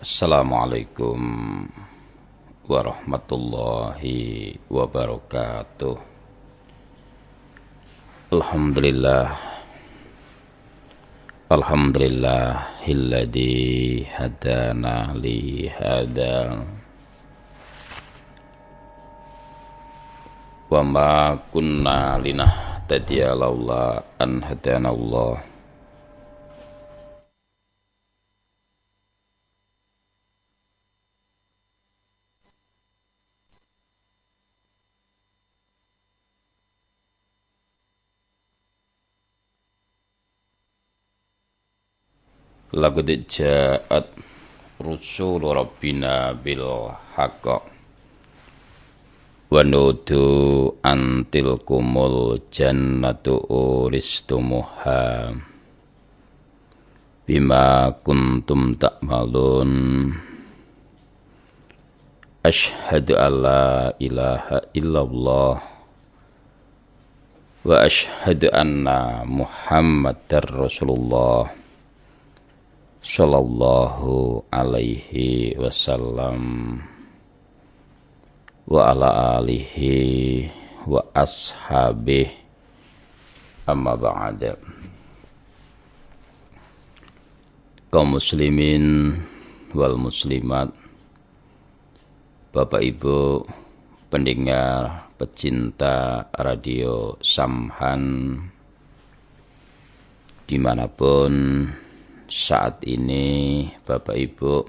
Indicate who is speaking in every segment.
Speaker 1: Assalamualaikum warahmatullahi wabarakatuh. Alhamdulillah, alhamdulillahilladzi hadana li hada wa ma kunna linahtadiya laula an hadana Allah. Laqad ja'at rusulu rabbina bil haqq wa nudu antil kumul jannatu uristumuha bima kuntum ta'malun. Asyhadu an la ilaha illallah wa asyhadu anna muhammadar rasulullah sallallahu alaihi wasallam wa ala alihi wa ashabihi amma ba'da. Kaum muslimin wal muslimat, Bapak Ibu pendengar pecinta radio Samhan dimanapun saat ini Bapak Ibu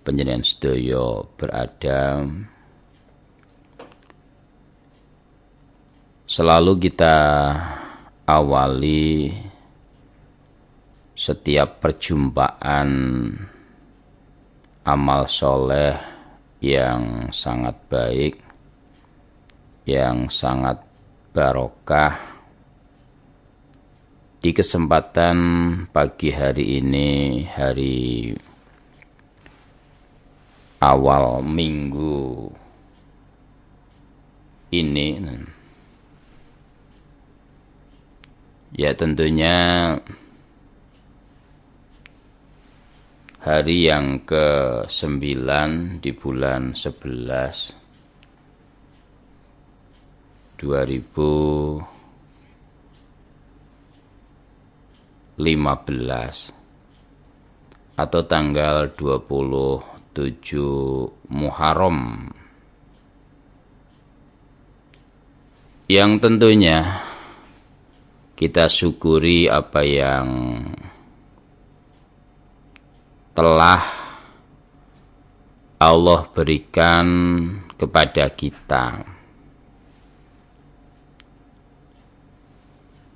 Speaker 1: panjenengan sedaya berada, selalu kita awali setiap perjumpaan amal soleh yang sangat baik, yang sangat barokah. Di kesempatan pagi hari ini, hari awal minggu ini, ya tentunya hari yang ke-9 di bulan 11 2015 atau tanggal 27 Muharram, yang tentunya kita syukuri apa yang telah Allah berikan kepada kita.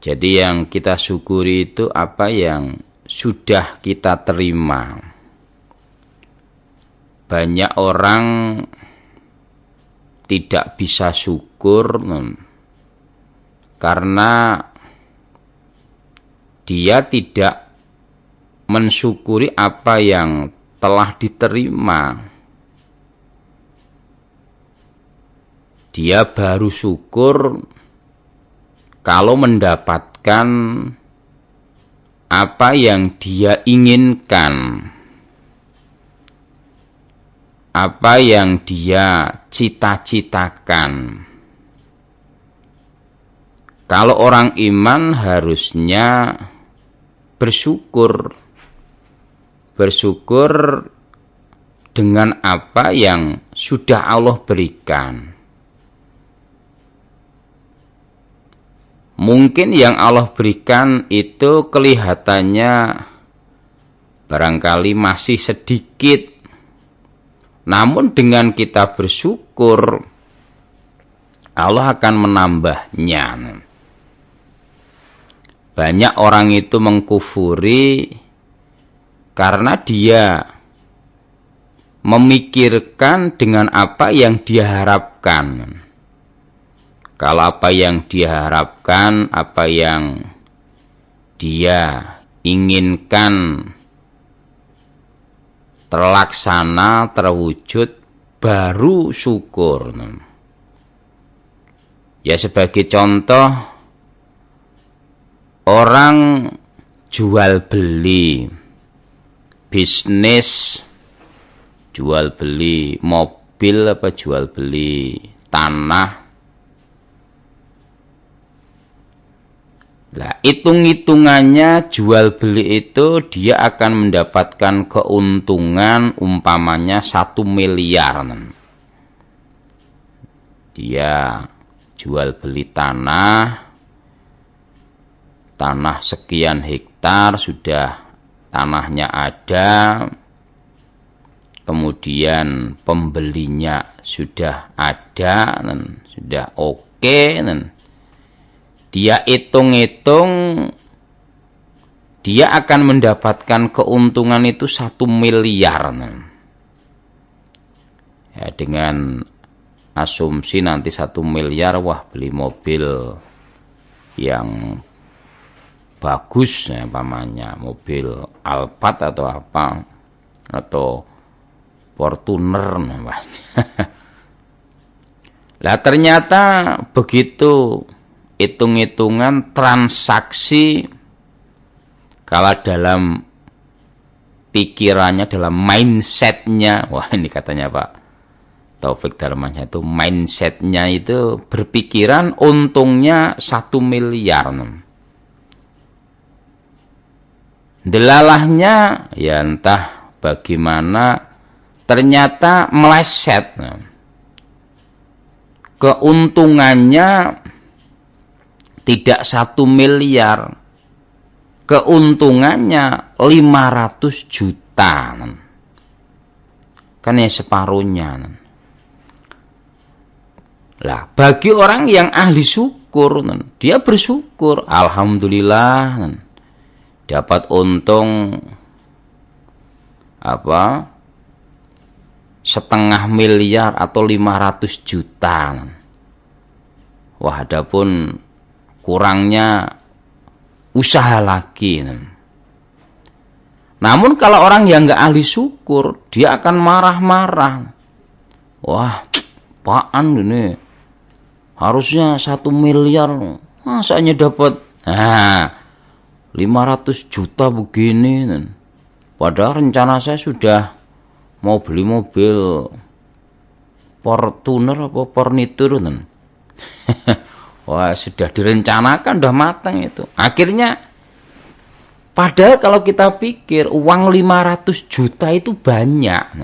Speaker 1: Jadi yang kita syukuri itu apa yang sudah kita terima. Banyak orang tidak bisa syukur karena dia tidak mensyukuri apa yang telah diterima. Dia baru syukur kalau mendapatkan apa yang dia inginkan, apa yang dia cita-citakan. Kalau orang iman harusnya bersyukur dengan apa yang sudah Allah berikan. Mungkin yang Allah berikan itu kelihatannya barangkali masih sedikit, namun dengan kita bersyukur Allah akan menambahnya. Banyak orang itu mengkufuri karena dia memikirkan dengan apa yang dia harapkan. Kalau apa yang dia harapkan, apa yang dia inginkan terlaksana, terwujud, baru syukur. Ya sebagai contoh, orang jual beli bisnis jual beli mobil apa jual beli tanah. Lah, hitung-hitungannya jual beli itu dia akan mendapatkan keuntungan umpamanya 1 miliar. Dia jual beli tanah sekian hektar, sudah tanahnya ada, kemudian pembelinya sudah ada, sudah oke, dia hitung-hitung dia akan mendapatkan keuntungan itu 1 miliar. Ya, dengan asumsi nanti 1 miliar, wah beli mobil yang bagus, ya, umpamanya mobil Alphard atau apa, atau Fortuner namanya. Lah ternyata begitu hitung-hitungan transaksi, kalau dalam pikirannya, dalam mindsetnya, wah ini katanya Pak Taufik Darmansyah itu, mindsetnya itu berpikiran untungnya 1 miliar. Delalahnya ya entah bagaimana, ternyata meleset. Keuntungannya tidak 1 miliar, keuntungannya 500 juta. Kan ya separuhnya. Lah, bagi orang yang ahli syukur, dia bersyukur, alhamdulillah, dapat untung apa 0,5 miliar atau 500 juta. Wah, adapun kurangnya usaha lagi. Namun kalau orang yang nggak ahli syukur, dia akan marah-marah. Wah, apaan ini? Harusnya 1 miliar, masanya dapat 500 juta begini. Padahal rencana saya sudah mau beli mobil Fortuner apa Fornitur. Wah, sudah direncanakan, sudah matang itu. Akhirnya, padahal kalau kita pikir uang 500 juta itu banyak.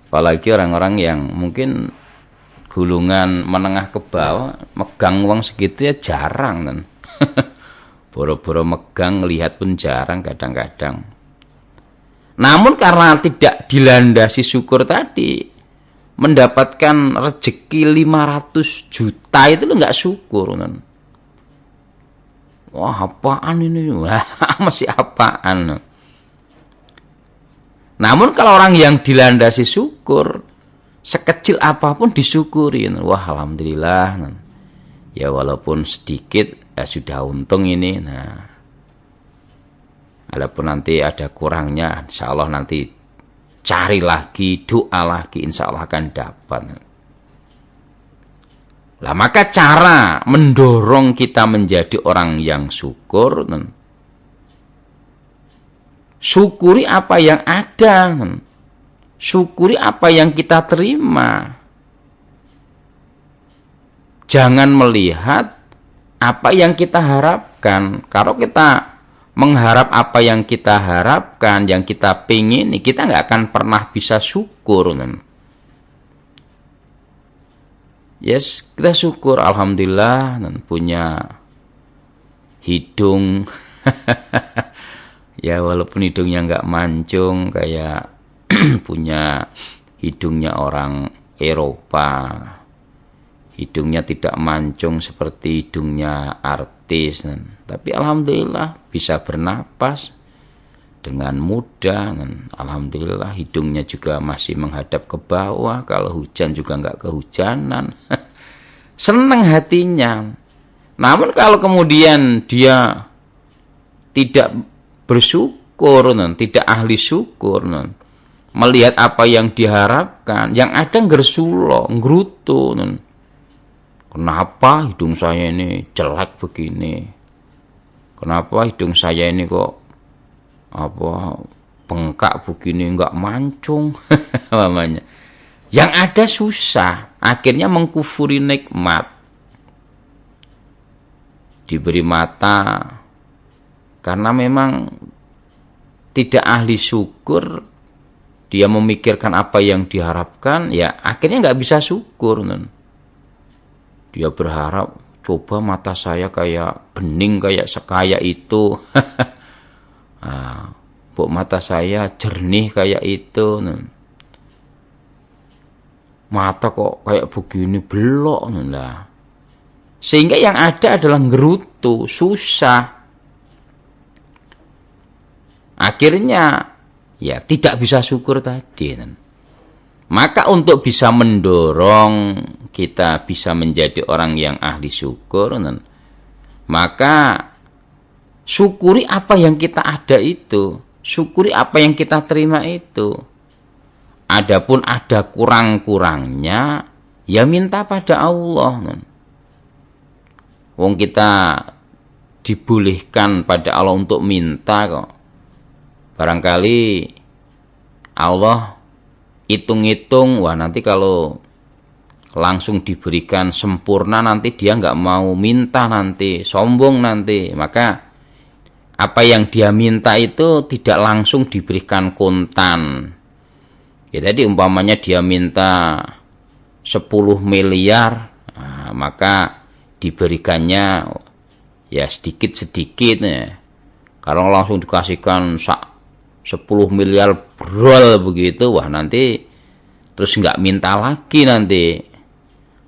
Speaker 1: Apalagi orang-orang yang mungkin gulungan menengah ke bawah, megang uang segitu ya jarang. Boro-boro megang, lihat pun jarang kadang-kadang. Namun karena tidak dilandasi syukur tadi, mendapatkan rezeki 500 juta itu lo nggak syukur. Wah, apaan ini? Wah, masih apaan? Namun kalau orang yang dilandasi syukur, sekecil apapun disyukurin. Wah, alhamdulillah. Ya walaupun sedikit, ya sudah untung ini. Nah, walaupun nanti ada kurangnya, insya Allah nanti cari lagi, doa lagi, insya Allah akan dapat. Lah, maka cara mendorong kita menjadi orang yang syukur, syukuri apa yang ada, syukuri apa yang kita terima. Jangan melihat apa yang kita harapkan. Kalau kita mengharap apa yang kita harapkan, yang kita pingin, kita nggak akan pernah bisa syukur. Yes, kita syukur, alhamdulillah, punya hidung. Ya walaupun hidungnya nggak mancung kayak punya hidungnya orang Eropa, hidungnya tidak mancung seperti hidungnya artis, tapi alhamdulillah bisa bernapas dengan mudah. Alhamdulillah hidungnya juga masih menghadap ke bawah, kalau hujan juga nggak kehujanan. Senang hatinya. Namun kalau kemudian dia tidak bersyukur, tidak ahli syukur, melihat apa yang diharapkan, yang ada ngersulo, ngrutu. Kenapa hidung saya ini jelek begini? Kenapa hidung saya ini kok apa bengkak begini enggak mancung namanya. Yang ada susah, akhirnya mengkufuri nikmat. Diberi mata karena memang tidak ahli syukur, dia memikirkan apa yang diharapkan, ya akhirnya nggak bisa syukur. Dia berharap, coba mata saya kayak bening, kayak sekaya itu. Nah, mata saya jernih kayak itu. Mata kok kayak begini, belok. Nah. Sehingga yang ada adalah ngerutu, susah. Akhirnya ya tidak bisa syukur tadi. Maka untuk bisa mendorong kita bisa menjadi orang yang ahli syukur, maka syukuri apa yang kita ada itu, syukuri apa yang kita terima itu. Adapun ada kurang-kurangnya, ya minta pada Allah. Wong kita dibolehkan pada Allah untuk minta kok. Barangkali Allah hitung-hitung, wah nanti kalau langsung diberikan sempurna nanti dia nggak mau minta, nanti sombong nanti. Maka apa yang dia minta itu tidak langsung diberikan kontan. Ya tadi umpamanya dia minta 10 miliar, nah, maka diberikannya ya sedikit-sedikit ya. Kalau langsung dikasihkan 10 miliar brol begitu, wah nanti terus nggak minta lagi nanti,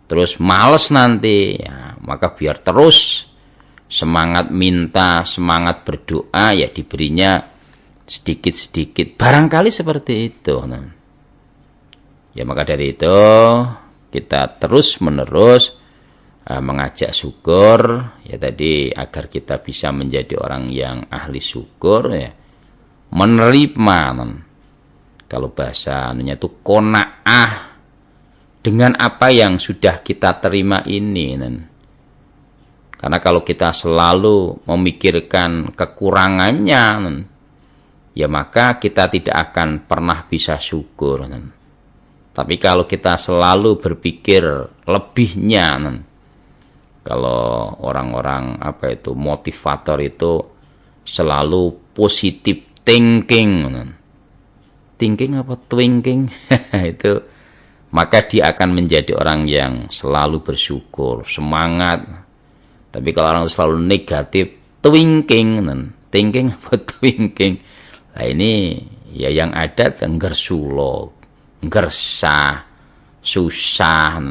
Speaker 1: terus males nanti ya. Maka biar terus semangat minta, semangat berdoa, ya diberinya sedikit-sedikit, barangkali seperti itu. Ya maka dari itu kita terus menerus mengajak syukur, ya tadi agar kita bisa menjadi orang yang ahli syukur, ya menerima, kalau bahasa anunya itu qanaah dengan apa yang sudah kita terima ini. Karena kalau kita selalu memikirkan kekurangannya, ya maka kita tidak akan pernah bisa syukur. Tapi kalau kita selalu berpikir lebihnya, kalau orang-orang motivator itu selalu positive thinking apa thinking itu, maka dia akan menjadi orang yang selalu bersyukur, semangat. Tapi kalau orang selalu negatif thinking apa thinking, nah ini ya yang ada nggersulo, nggersah, susah,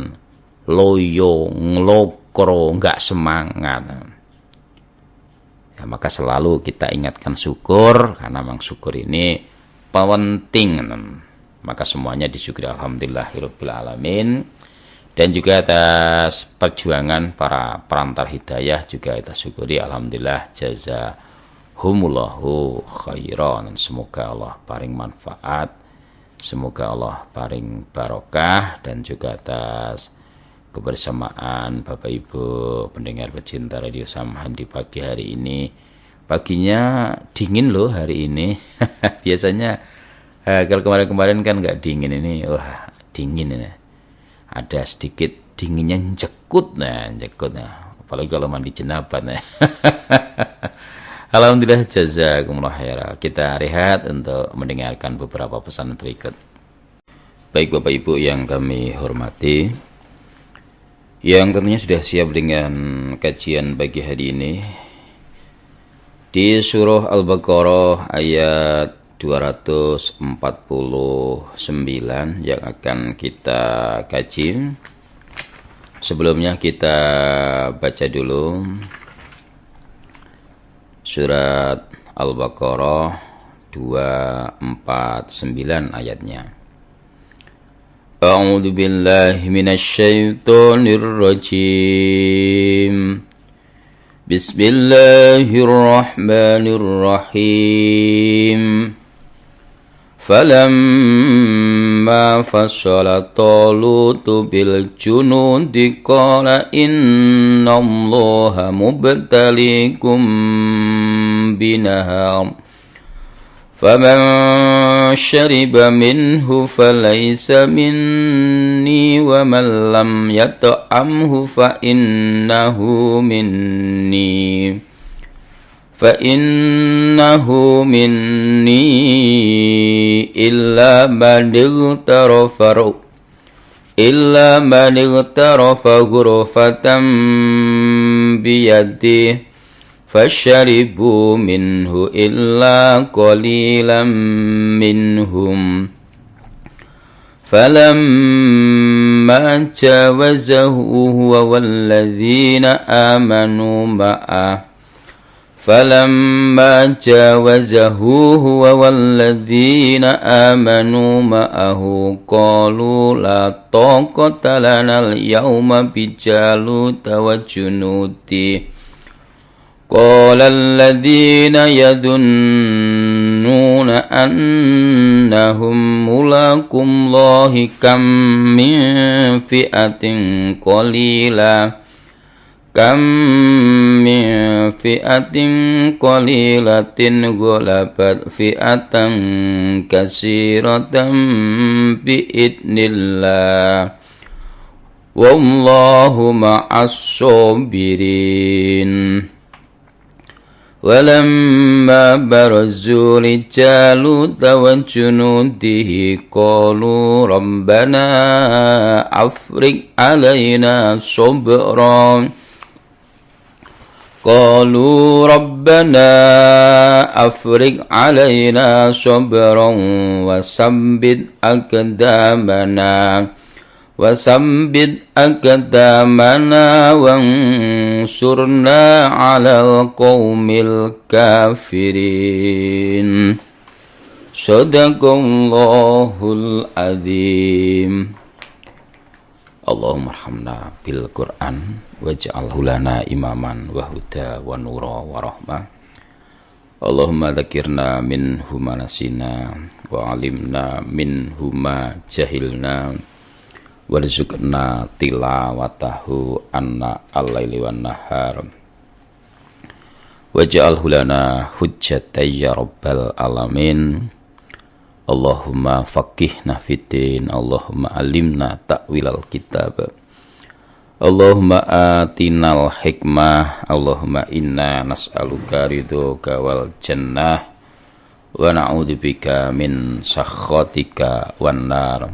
Speaker 1: loyo, ngelokro, nggak semangat. Ya, maka selalu kita ingatkan syukur, karena memang syukur ini penting. Maka semuanya disyukuri, alhamdulillahirabbil alamin. Dan juga atas perjuangan para perantar hidayah juga kita syukuri, alhamdulillah, jazahumullahu khairan. Semoga Allah paring manfaat, semoga Allah paring barokah, dan juga atas kebersamaan Bapak Ibu pendengar pecinta Radio Samhan di pagi hari ini. Paginya dingin loh hari ini. Biasanya kalau kemarin-kemarin kan nggak dingin, ini wah dingin ini. Ada sedikit dinginnya, njekut nah. Apalagi kalau mandi jenabat nah. Alhamdulillah, jazakumullah khairan. Kita rehat untuk mendengarkan beberapa pesan berikut. Baik Bapak Ibu yang kami hormati, yang tentunya sudah siap dengan kajian pagi hari ini di surah Al-Baqarah ayat 249 yang akan kita kaji. Sebelumnya kita baca dulu surat Al-Baqarah 249 ayatnya. A'udzu billahi minasy syaithanir rajim. Bismillahirrahmanirrahim. Falamma fasala Talutu bil junudi qala innallaha mubtaliikum binahar فمن شرب منه فليس مني ومن لم يطعمه فإنه مني إلا من اغترف غرفة بيده فشربوا منه إلا قليلا منهم فلما جاوزه هو والذين آمنوا معه قالوا لا طاقة لنا اليوم بجالوت وجنوده قال الذين يظنون أنهم ملاقو الله كم من فئة قليلة غلبت فئة كثيرة بإذن الله والله مع الصابرين ولما برزوا لجالوت وجنوده قالوا ربنا أفرغ علينا صبرا وثبت أقدامنا وانصرنا على القوم الكافرين صدق الله العظيم Allahumma arhamna bil Qur'an waj'alhu lana imaman wa huda wa nura wa rahmah. Allahumma dzakirna minhu ma nasina wa 'allimna minhu ma jahilna warzuqna tilawatahu anna al-laili wan nahar. Waj'alhu lana hujjatan ya rabbal alamin. Allahumma faqihna fiddin, Allahumma alimna ta'wilal kitab, Allahumma atinal hikmah, Allahumma inna nas'aluka ridhoka wal jannah wa na'udzubika min sakhatika wan nar.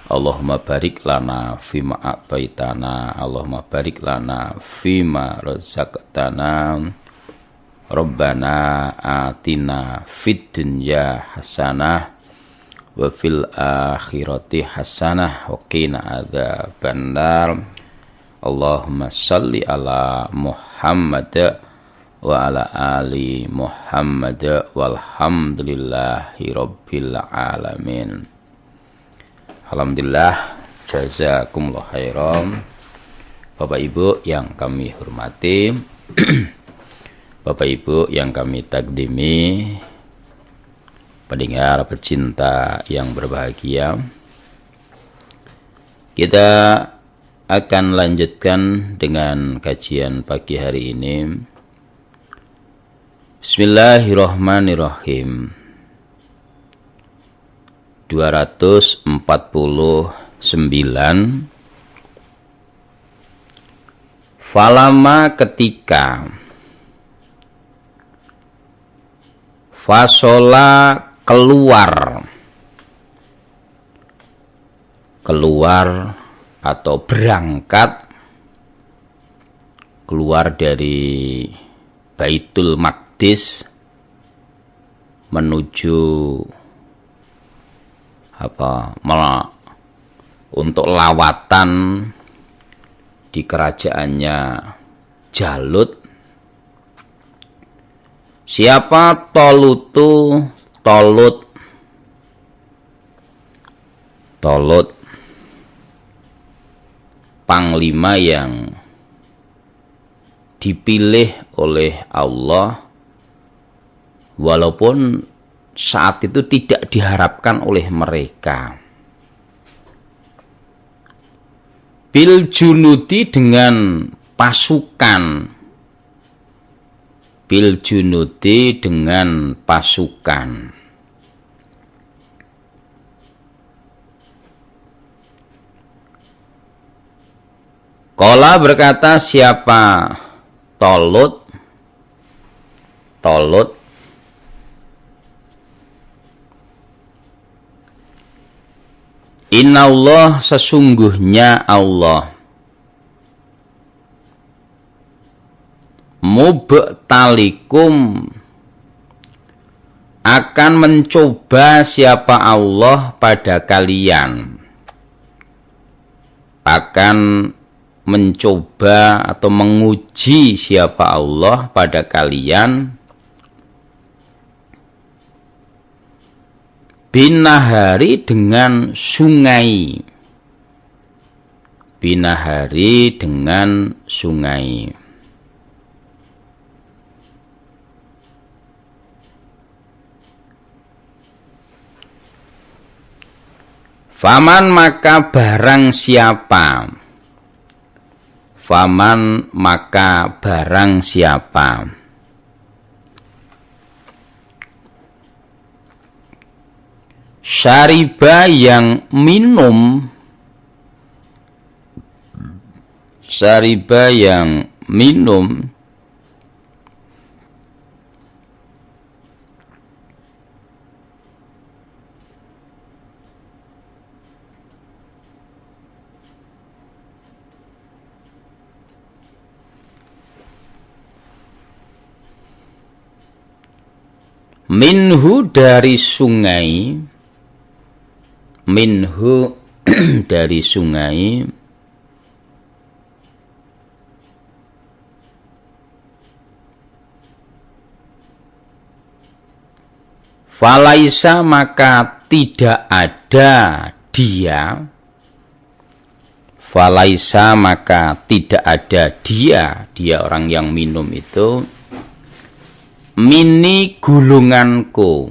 Speaker 1: Allahumma barik lana fima a'taitana, Allahumma barik lana fima razaqtana. Rabbana atina fid dunya hasanah wa fil akhirati hasanah wa qina adzabannar. Allahumma shalli ala Muhammad wa ala ali Muhammad walhamdulillahi rabbil alamin. Alhamdulillah, jazakumullah khairan. Bapak Ibu yang kami hormati, Bapak Ibu yang kami takdimi, pendengar pecinta yang berbahagia, kita akan lanjutkan dengan kajian pagi hari ini. Bismillahirrahmanirrahim. 249. Falama ketika fasola keluar atau berangkat keluar dari Baitul Maqdis menuju untuk lawatan di kerajaannya Jalut. Siapa Tolut, panglima yang dipilih oleh Allah, walaupun saat itu tidak diharapkan oleh mereka. Bil junudi dengan pasukan, bil junudi dengan pasukan. Qala berkata siapa Tolut, Inna Allah sesungguhnya Allah mubtalikum akan mencoba siapa Allah pada kalian, akan mencoba atau menguji siapa Allah pada kalian binahari dengan sungai, binahari dengan sungai. Faman maka barang siapa, faman maka barang siapa, syariba yang minum, syariba yang minum, minhu dari sungai, minhu dari sungai, falaisa maka tidak ada dia, falaisa maka tidak ada dia, dia orang yang minum itu, mini gulunganku,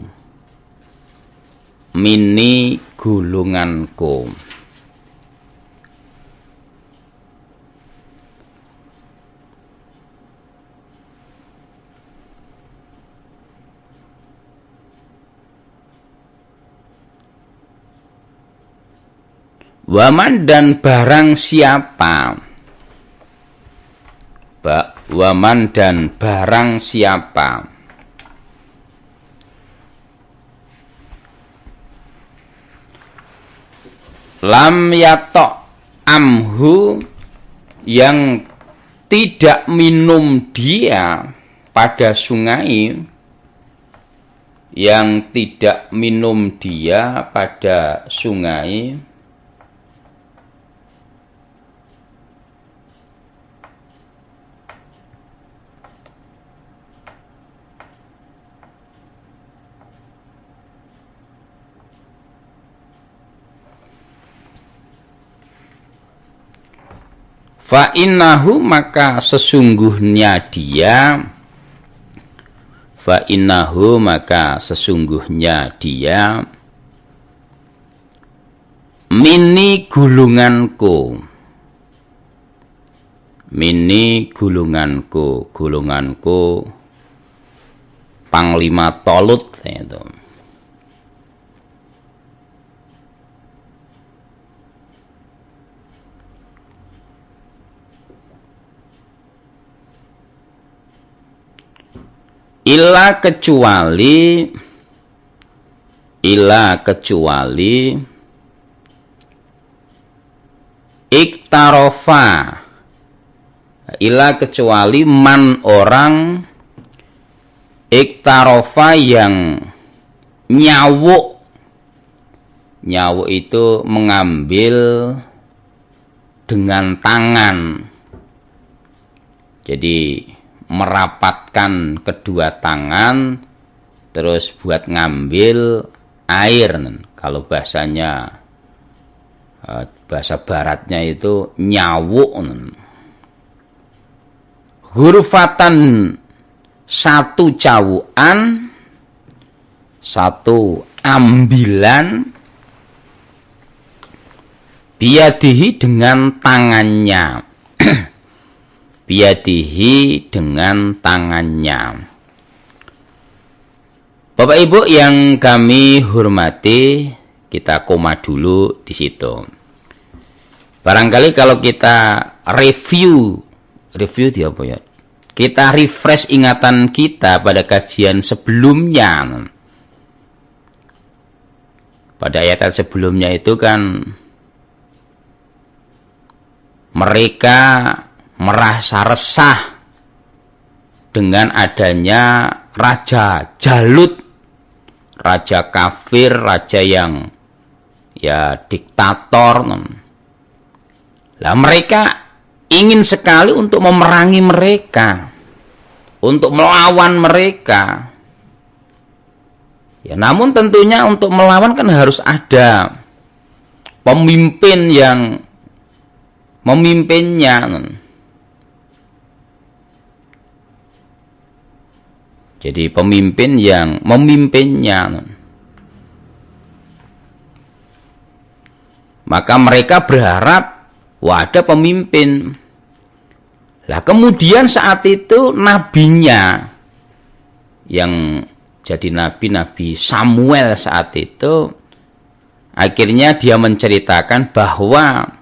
Speaker 1: mini gulunganku. Waman dan barang siapa, waman dan barang siapa, lam yatok amhu yang tidak minum dia pada sungai, yang tidak minum dia pada sungai, fa innahu maka sesungguhnya dia, fa innahu maka sesungguhnya dia, mini gulunganku, mini gulunganku, gulunganku Panglima Tolut itu. Ila kecuali iktarofa, ila kecuali man orang, iktarofa yang nyawuk, nyawuk itu mengambil dengan tangan, jadi merapatkan kedua tangan terus buat ngambil air. Kalau bahasanya bahasa baratnya itu nyawuk. Hurufatan satu cawuan, satu ambilan, biadihi dengan tangannya, biadihi dengan tangannya. Bapak Ibu yang kami hormati, kita koma dulu di situ. Barangkali kalau kita review di apa ya? Kita refresh ingatan kita pada kajian sebelumnya. Pada ayat sebelumnya itu kan mereka merasa resah dengan adanya Raja Jalut, raja kafir, raja yang ya diktator. Lah mereka ingin sekali untuk memerangi mereka, untuk melawan mereka. Ya, namun tentunya untuk melawan kan harus ada pemimpin yang memimpinnya. Jadi pemimpin yang memimpinnya. Maka mereka berharap ada pemimpin. Lah kemudian saat itu nabinya yang jadi nabi Samuel saat itu akhirnya dia menceritakan bahwa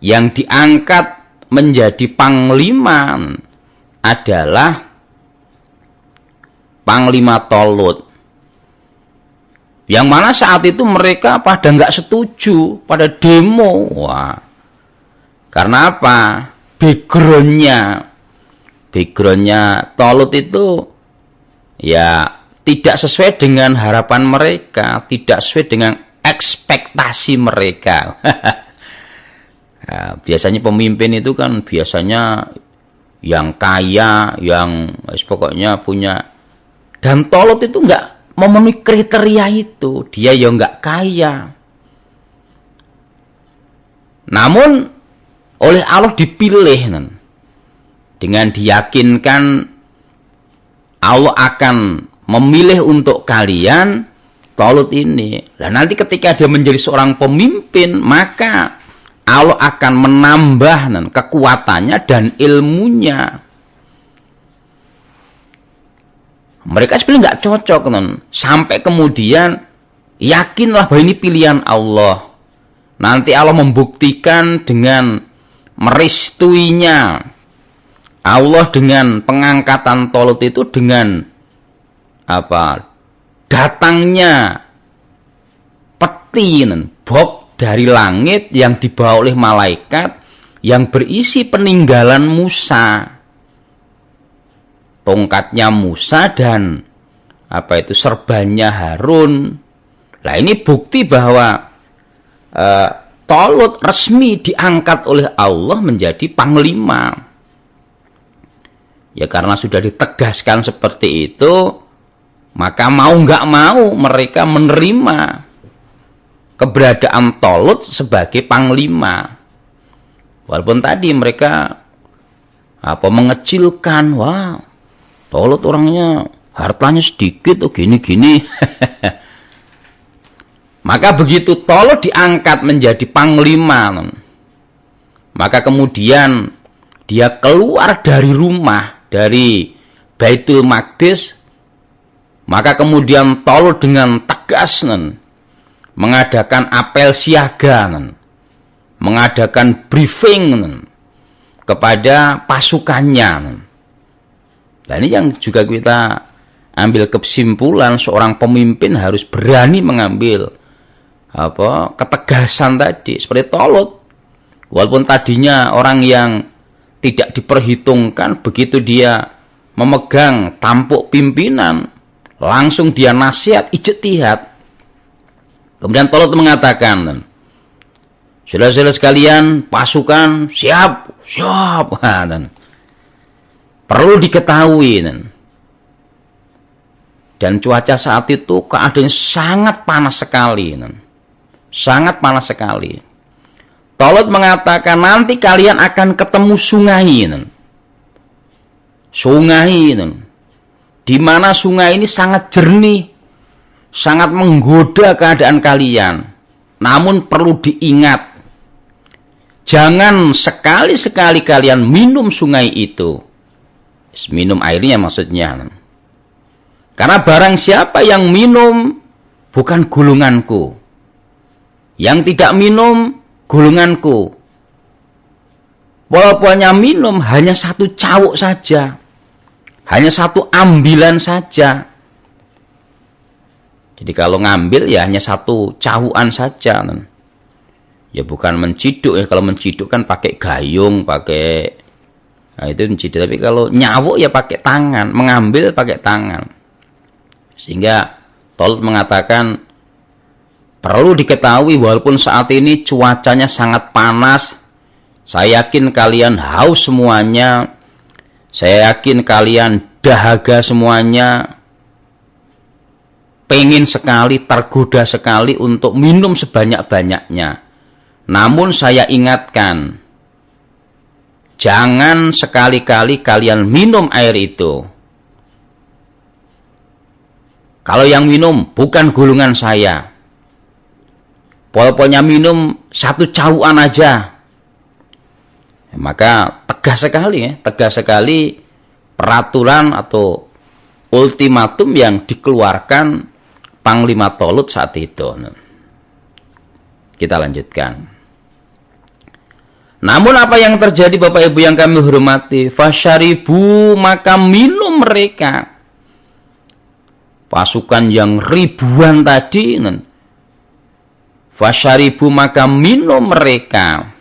Speaker 1: yang diangkat menjadi panglima adalah Panglima Tolut. Yang mana saat itu mereka pada nggak setuju, pada demo. Wah. Karena apa? Backgroundnya Tolut itu ya tidak sesuai dengan harapan mereka, tidak sesuai dengan ekspektasi mereka. Nah, biasanya pemimpin itu kan biasanya yang kaya, yang pokoknya punya. Dan Tolut itu nggak memenuhi kriteria itu. Dia ya nggak kaya. Namun oleh Allah dipilih dengan diyakinkan Allah akan memilih untuk kalian Tolut ini. Nah nanti ketika dia menjadi seorang pemimpin, maka Allah akan menambah kekuatannya dan ilmunya. Mereka sebenarnya nggak cocok sampai kemudian yakinlah bahwa ini pilihan Allah. Nanti Allah membuktikan dengan merestuinya Allah dengan pengangkatan Tolut itu dengan apa? Datangnya peti bok dari langit yang dibawa oleh malaikat yang berisi peninggalan Musa. Tongkatnya Musa dan serbannya Harun. Nah ini bukti bahwa Tolut resmi diangkat oleh Allah menjadi panglima. Ya karena sudah ditegaskan seperti itu, maka mau nggak mau mereka menerima keberadaan Tolut sebagai panglima. Walaupun tadi mereka mengecilkan, wah Tolut orangnya hartanya sedikit, gini-gini. Maka begitu Tolut diangkat menjadi panglima, maka kemudian dia keluar dari rumah, dari Baitul Maqdis, maka kemudian Tolut dengan tegas mengadakan apel siaga, mengadakan briefing kepada pasukannya. Dan ini yang juga kita ambil kesimpulan, seorang pemimpin harus berani mengambil ketegasan tadi seperti Tolut. Walaupun tadinya orang yang tidak diperhitungkan, begitu dia memegang tampuk pimpinan langsung dia nasihat ijtihad. Kemudian Tolut mengatakan, saudara-saudara sekalian, pasukan siap. Perlu diketahui dan cuaca saat itu keadaannya sangat panas sekali. Sangat panas sekali. Tolut mengatakan nanti kalian akan ketemu sungai. Sungai di mana sungai ini sangat jernih, sangat menggoda keadaan kalian. Namun perlu diingat, jangan sekali-sekali kalian minum sungai itu. Minum airnya maksudnya. Karena barang siapa yang minum bukan gulunganku, yang tidak minum gulunganku. Pol-polnya minum hanya satu cawuk saja, hanya satu ambilan saja. Jadi kalau ngambil ya hanya satu cawukan saja. Ya bukan menciduk ya. Kalau menciduk kan pakai gayung, pakai, nah itu menciduk. Tapi kalau nyawuk ya pakai tangan, mengambil pakai tangan. Sehingga Tolut mengatakan, perlu diketahui walaupun saat ini cuacanya sangat panas, saya yakin kalian haus semuanya, saya yakin kalian dahaga semuanya, pengen sekali, tergoda sekali untuk minum sebanyak-banyaknya. Namun saya ingatkan, jangan sekali-kali kalian minum air itu. Kalau yang minum bukan gulungan saya. Pol-polnya minum satu cawukan aja. Maka tegas sekali peraturan atau ultimatum yang dikeluarkan Panglima Tolut saat itu. Kita lanjutkan. Namun apa yang terjadi Bapak Ibu yang kami hormati? Fasyaribu, maka minum mereka. Pasukan yang ribuan tadi. Fasyaribu, maka minum mereka.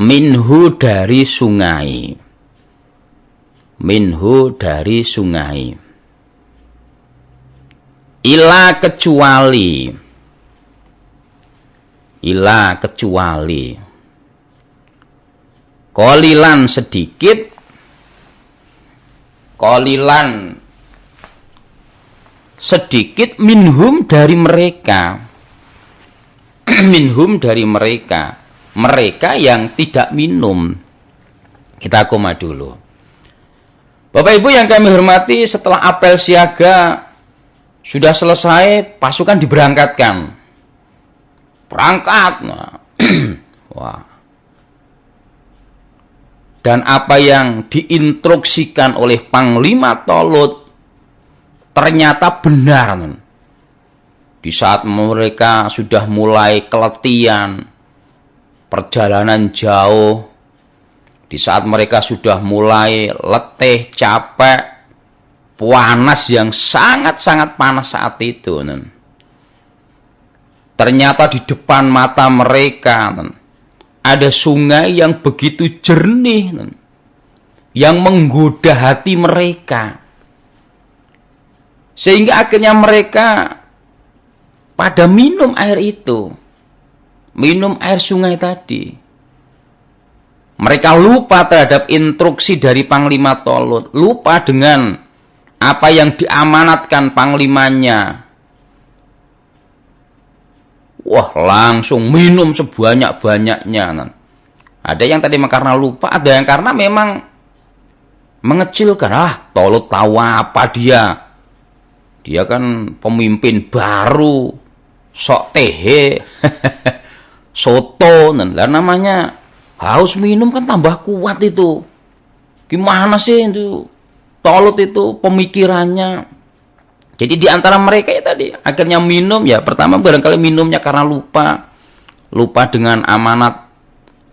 Speaker 1: Minhu, dari sungai. Minhu, dari sungai. Ila, kecuali. Ila, kecuali. Qalilan, sedikit. Qalilan, sedikit. Minhum, dari mereka. Minhum, dari mereka. Mereka yang tidak minum. Kita koma dulu. Bapak Ibu yang kami hormati, setelah apel siaga sudah selesai, pasukan diberangkatkan. Berangkat. Wah. Dan apa yang diinstruksikan oleh Panglima Tolut ternyata benar. Di saat mereka sudah mulai keletihan, perjalanan jauh, di saat mereka sudah mulai letih, capek, panas yang sangat-sangat panas saat itu. Ternyata di depan mata mereka ada sungai yang begitu jernih, yang menggoda hati mereka. Sehingga akhirnya mereka pada minum air itu. Minum air sungai tadi. Mereka lupa terhadap instruksi dari Panglima Tolut. Lupa dengan apa yang diamanatkan Panglimanya. Wah, langsung minum sebanyak-banyaknya. Ada yang tadi karena lupa, ada yang karena memang mengecilkan. Tolut tahu apa dia. Dia kan pemimpin baru, sok tehe, soto. Lah namanya haus minum kan tambah kuat itu. Gimana sih itu Tolut itu pemikirannya? Jadi di antara mereka ya tadi akhirnya minum ya, pertama barangkali minumnya karena lupa dengan amanat.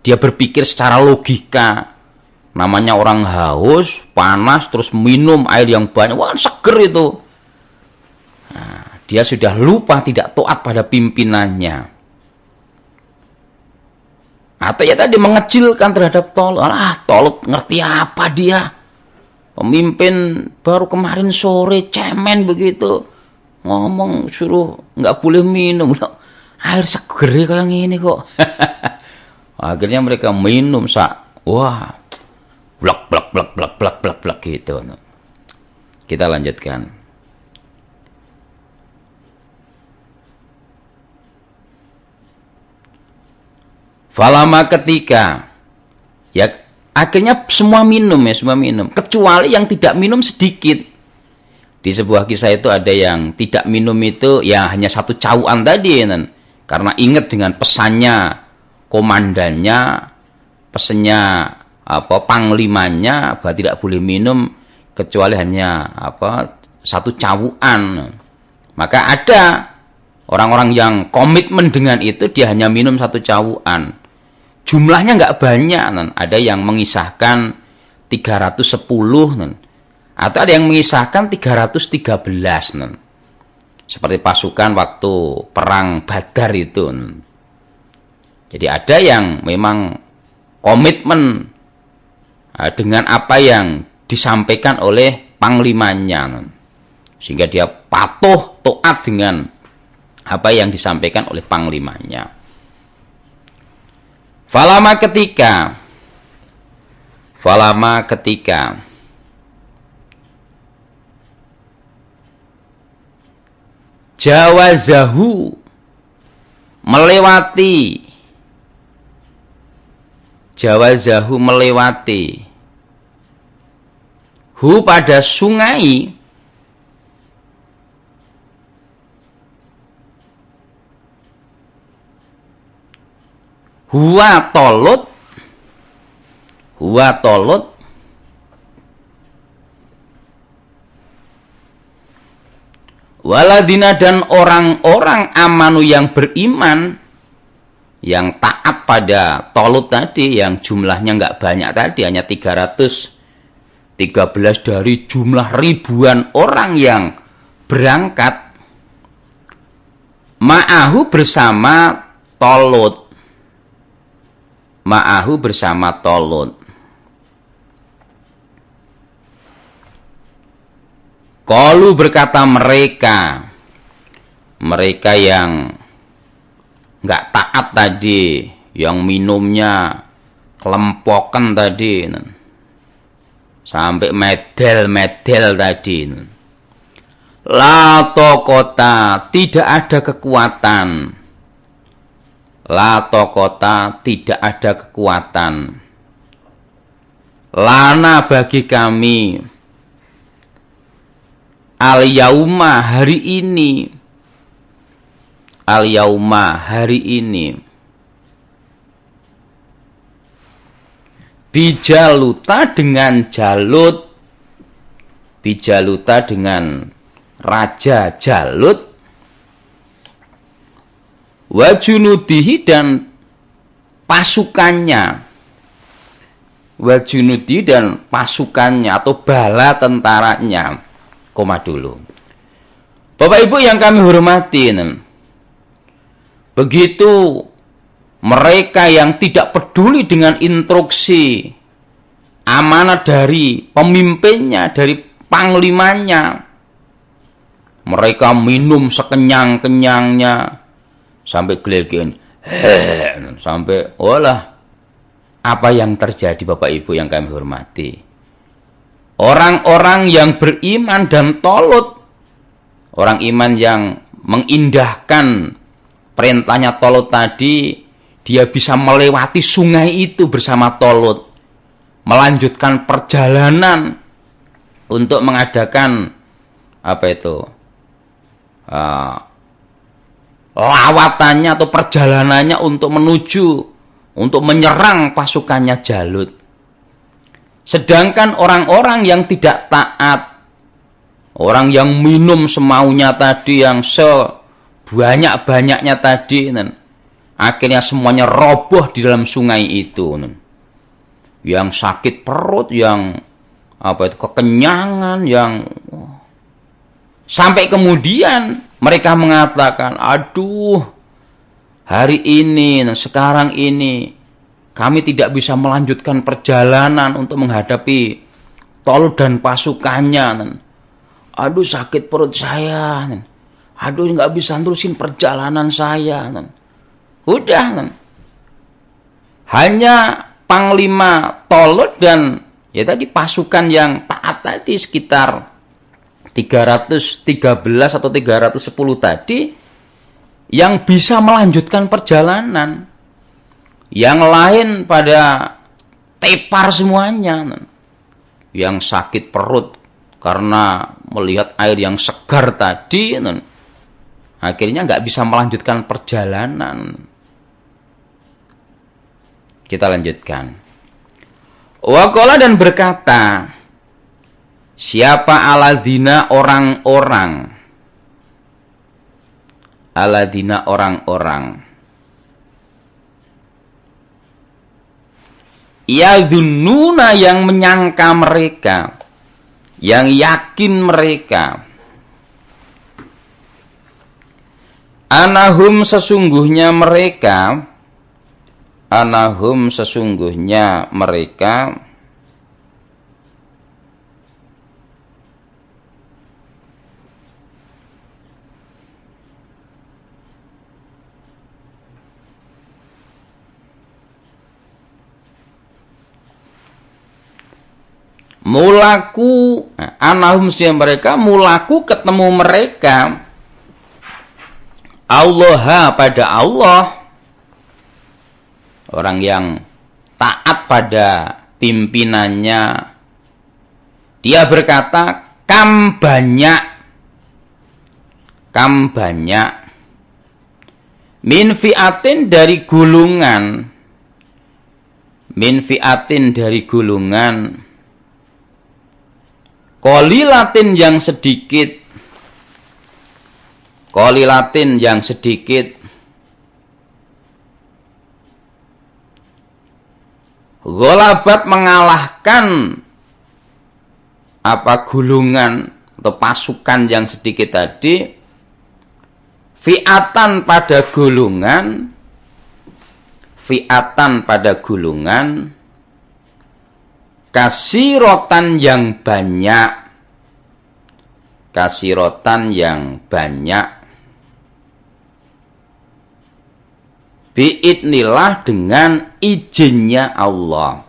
Speaker 1: Dia berpikir secara logika. Namanya orang haus, panas, terus minum air yang banyak, wah seger itu. Nah, dia sudah lupa, tidak taat pada pimpinannya. Atau ya tadi mengecilkan terhadap Tolut. Tolut ngerti apa dia? Pemimpin baru kemarin sore cemen begitu, ngomong suruh nggak boleh minum, air seger kayak gini kok. Akhirnya mereka minum wah, blak blak blak blak blak blak blak gitu. Kita lanjutkan. Falama, ketika ya akhirnya semua minum, kecuali yang tidak minum sedikit. Di sebuah kisah itu ada yang tidak minum itu ya hanya satu cawukan tadi, karena ingat dengan pesannya komandannya, pesannya panglimanya bahwa tidak boleh minum kecuali hanya satu cawukan. Maka ada orang-orang yang komitmen dengan itu, dia hanya minum satu cawukan. Jumlahnya nggak banyak. Ada yang mengisahkan 310. Atau ada yang mengisahkan 313. Seperti pasukan waktu perang Badar itu. Jadi ada yang memang komitmen dengan apa yang disampaikan oleh panglimanya, sehingga dia patuh taat dengan apa yang disampaikan oleh panglimanya. Falama ketika jawazahu melewati hu pada sungai huwa tolut waladina dan orang-orang amanu yang beriman, yang taat pada Tolut tadi, yang jumlahnya nggak banyak tadi, hanya 313 dari jumlah ribuan orang yang berangkat. Ma'ahu bersama Tolut. Qalu berkata mereka yang nggak taat tadi, yang minumnya kelempokan tadi, sampai medel tadi. La tokota, tidak ada kekuatan. Lana bagi kami. Al-yauma hari ini. Bijaluta dengan Raja Jalut. Wa junudihi dan pasukannya atau bala tentaranya. Koma dulu. Bapak Ibu yang kami hormati, begitu mereka yang tidak peduli dengan instruksi amanat dari pemimpinnya, dari panglimanya, mereka minum sekenyang-kenyangnya sampai gelegen, sampai olah. Apa yang terjadi Bapak Ibu yang kami hormati? Orang-orang yang beriman dan Tolut, orang iman yang mengindahkan perintahnya Tolut tadi, dia bisa melewati sungai itu bersama Tolut, melanjutkan perjalanan untuk mengadakan lawatannya atau perjalanannya untuk menyerang pasukannya Jalut. Sedangkan orang-orang yang tidak taat, orang yang minum semaunya tadi, yang sebanyak-banyaknya tadi, akhirnya semuanya roboh di dalam sungai itu. Yang sakit perut, yang kekenyangan, yang sampai kemudian mereka mengatakan, aduh, hari ini, sekarang ini, kami tidak bisa melanjutkan perjalanan untuk menghadapi Tolut dan pasukannya. Aduh, sakit perut saya. Aduh, nggak bisa terusin perjalanan saya. Udah. Hanya panglima Tolut dan ya tadi pasukan yang taat tadi sekitar 313 atau 310 tadi yang bisa melanjutkan perjalanan. Yang lain pada tepar semuanya. Yang sakit perut karena melihat air yang segar tadi, akhirnya nggak bisa melanjutkan perjalanan. Kita lanjutkan. Waqala dan berkata Siapa aladina orang-orang. Aladina orang-orang. Yadhunnuna yang menyangka mereka. Yang yakin mereka. Anahum sesungguhnya mereka. Anahum sesungguhnya mereka. Mulaku, anahum sesungguhnya mereka, mulaku ketemu mereka. Allah pada Allah. Orang yang taat pada pimpinannya. Dia berkata, kam banyak. Kam banyak. Min fi'atin dari gulungan. Min fi'atin dari gulungan. Qalilatin yang sedikit. Qalilatin yang sedikit. Ghalabat mengalahkan apa gulungan atau pasukan yang sedikit tadi. Fi'atan pada gulungan. Fi'atan pada gulungan. Kasirotan yang banyak. Kasirotan yang banyak. Bi'idnillah dengan izinnya Allah.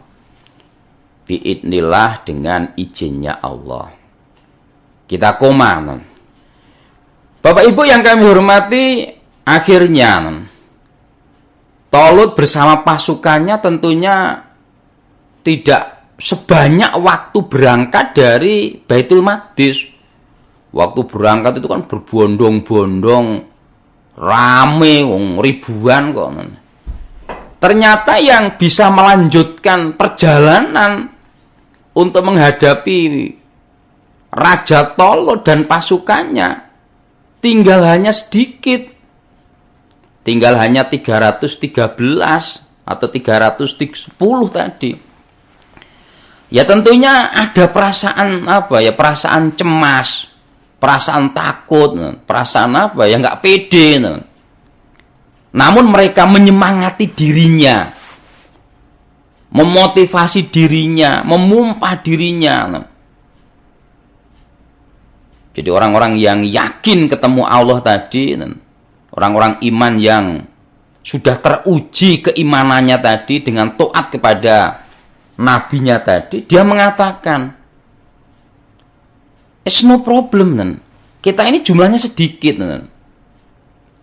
Speaker 1: Bi'idnillah dengan izinnya Allah. Kita koma. Bapak Ibu yang kami hormati, akhirnya Talut bersama pasukannya tentunya tidak sebanyak waktu berangkat dari Baitul Maqdis. Waktu berangkat itu kan berbondong-bondong, rame, ribuan kok. Ternyata yang bisa melanjutkan perjalanan untuk menghadapi Raja Talut dan pasukannya tinggal hanya sedikit. Tinggal hanya 313 atau 310 tadi. Ya tentunya ada perasaan apa ya, perasaan cemas, perasaan takut, perasaan apa ya, nggak pede. Namun mereka menyemangati dirinya, memotivasi dirinya, memumpah dirinya. Jadi orang-orang yang yakin ketemu Allah tadi, orang-orang iman yang sudah teruji keimanannya tadi dengan taat kepada nabinya tadi, dia mengatakan, it's no problem, kita ini jumlahnya sedikit,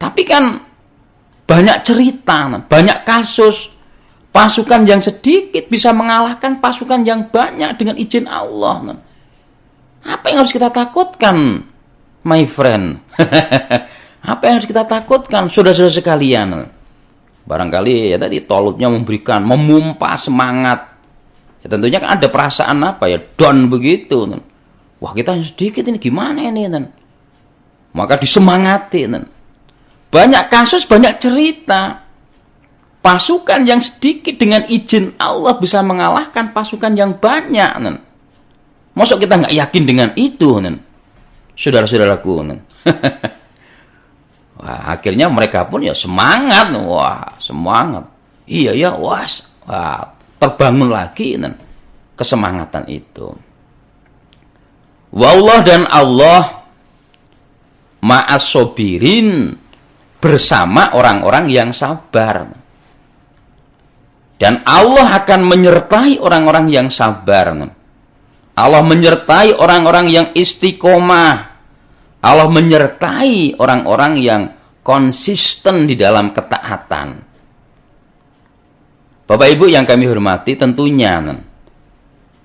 Speaker 1: tapi kan banyak cerita, banyak kasus, pasukan yang sedikit bisa mengalahkan pasukan yang banyak dengan izin Allah. Apa yang harus kita takutkan, my friend? Apa yang harus kita takutkan, saudara-saudara sekalian? Barangkali ya tadi Talutnya memberikan, memumpah semangat. Ya, tentunya kan ada perasaan apa ya, down begitu. Wah, kita sedikit ini gimana ini? Maka disemangati. Banyak kasus, banyak cerita. Pasukan yang sedikit dengan izin Allah bisa mengalahkan pasukan yang banyak. Masuk kita nggak yakin dengan itu, saudara-saudaraku. Wah, akhirnya mereka pun ya semangat. Wah, semangat. Iya ya, wah, terbangun lagi kesemangatan itu. Wallah dan Allah ma'as sobirin, bersama orang-orang yang sabar. Dan Allah akan menyertai orang-orang yang sabar. Allah menyertai orang-orang yang istiqomah. Allah menyertai orang-orang yang konsisten di dalam ketaatan. Bapak Ibu yang kami hormati, tentunya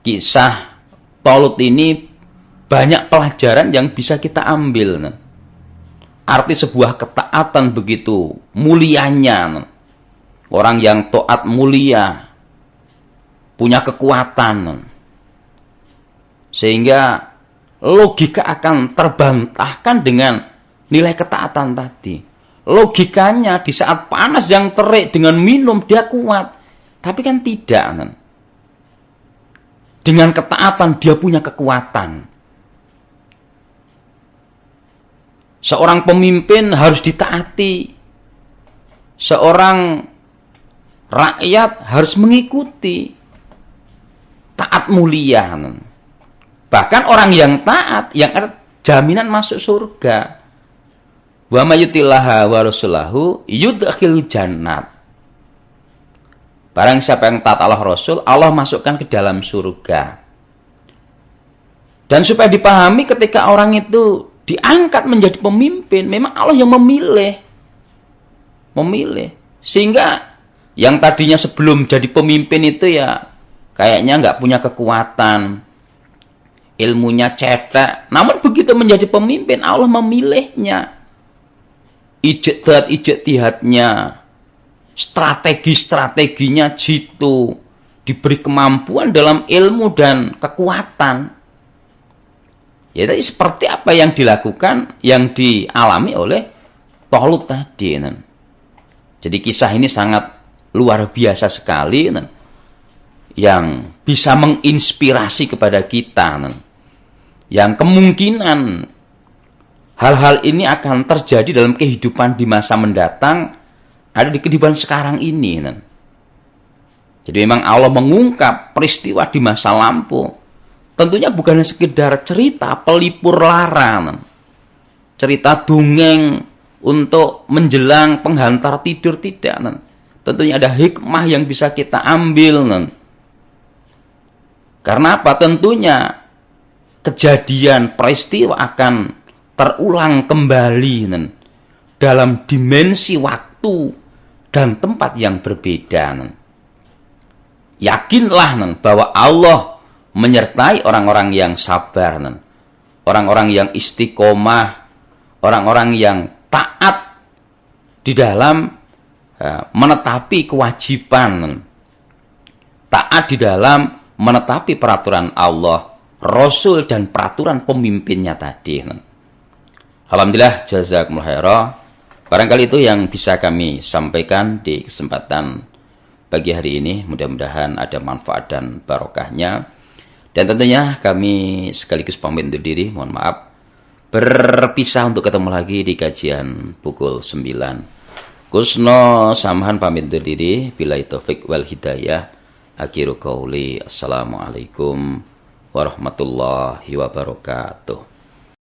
Speaker 1: kisah Talut ini banyak pelajaran yang bisa kita ambil. Arti sebuah ketaatan begitu mulianya. Orang yang taat mulia, punya kekuatan. Sehingga logika akan terbantahkan dengan nilai ketaatan tadi. Logikanya di saat panas yang terik dengan minum dia kuat. Tapi kan tidak. Dengan ketaatan dia punya kekuatan. Seorang pemimpin harus ditaati. Seorang rakyat harus mengikuti. Taat mulia. Bahkan orang yang taat, yang ada jaminan masuk surga. Wa may yutillaha wa rasulahu yudkhilul jannat. Barang siapa yang taat Allah Rasul, Allah masukkan ke dalam surga. Dan supaya dipahami ketika orang itu diangkat menjadi pemimpin, memang Allah yang memilih. Sehingga yang tadinya sebelum jadi pemimpin itu ya kayaknya nggak punya kekuatan, ilmunya cetek. Namun begitu menjadi pemimpin, Allah memilihnya. Ijtihadnya, strategi-strateginya jitu, diberi kemampuan dalam ilmu dan kekuatan. Ya, tadi seperti apa yang dilakukan, yang dialami oleh Talut tadi. Jadi kisah ini sangat luar biasa sekali, yang bisa menginspirasi kepada kita, yang kemungkinan hal-hal ini akan terjadi dalam kehidupan di masa mendatang, ada di kehidupan sekarang ini. Jadi memang Allah mengungkap peristiwa di masa lampau. Tentunya bukan sekedar cerita pelipur lara, cerita dongeng untuk menjelang penghantar tidur, tidak. Tentunya ada hikmah yang bisa kita ambil. Karena apa? Tentunya kejadian peristiwa akan terulang kembali dalam dimensi waktu dan tempat yang berbeda. Yakinlah bahwa Allah menyertai orang-orang yang sabar, orang-orang yang istiqomah, orang-orang yang taat di dalam menetapi kewajiban, taat di dalam menetapi peraturan Allah, Rasul, dan peraturan pemimpinnya tadi. Alhamdulillah, jazakumullah khairan. Barangkali itu yang bisa kami sampaikan di kesempatan pagi hari ini. Mudah-mudahan ada manfaat dan barokahnya. Dan tentunya kami sekaligus pamit undur diri. Mohon maaf. Berpisah untuk ketemu lagi di kajian pukul 9. Kusno samahan pamit undur diri. Billahi taufik wal hidayah. Akhiru qauli. Assalamualaikum warahmatullahi wabarakatuh.